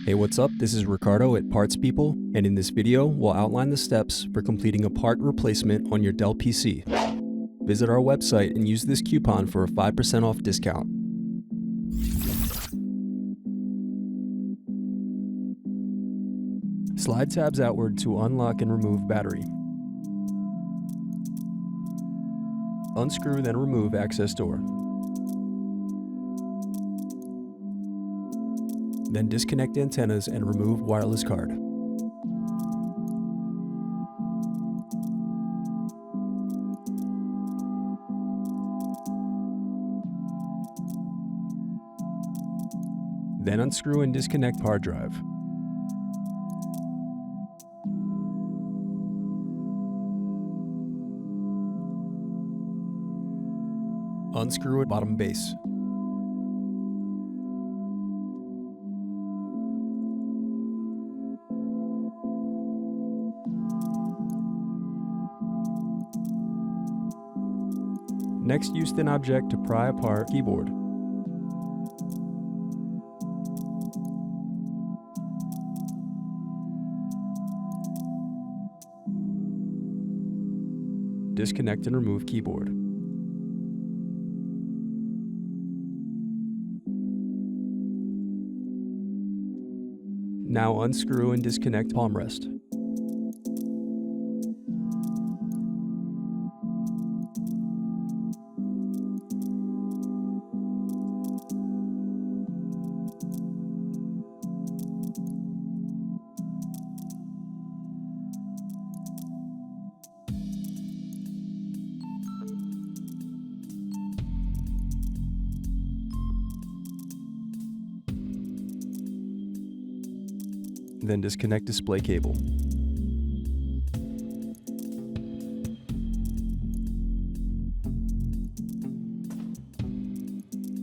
Hey, what's up? This is Ricardo at Parts People, and in this video, we'll outline the steps for completing a part replacement on your Dell PC. Visit our website and use this coupon for a 5% off discount. Slide tabs outward to unlock and remove battery. Unscrew, then remove access door. Then disconnect antennas and remove wireless card. Then unscrew and disconnect hard drive. Unscrew at bottom base. Next, use thin object to pry apart keyboard. Disconnect and remove keyboard. Now unscrew and disconnect palm rest. Then disconnect display cable.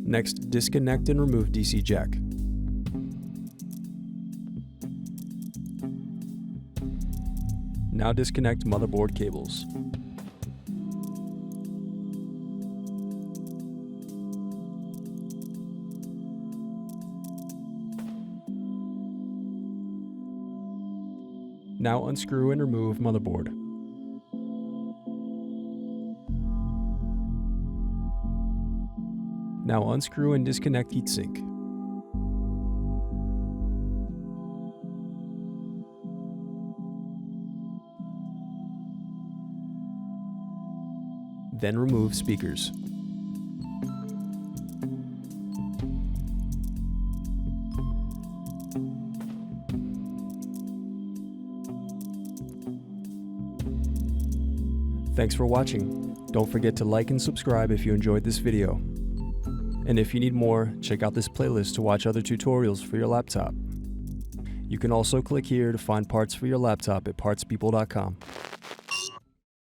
Next, disconnect and remove DC jack. Now disconnect motherboard cables. Now unscrew and remove motherboard. Now unscrew and disconnect heatsink. Then remove speakers. Thanks for watching. Don't forget to like and subscribe if you enjoyed this video. And if you need more, check out this playlist to watch other tutorials for your laptop. You can also click here to find parts for your laptop at partspeople.com.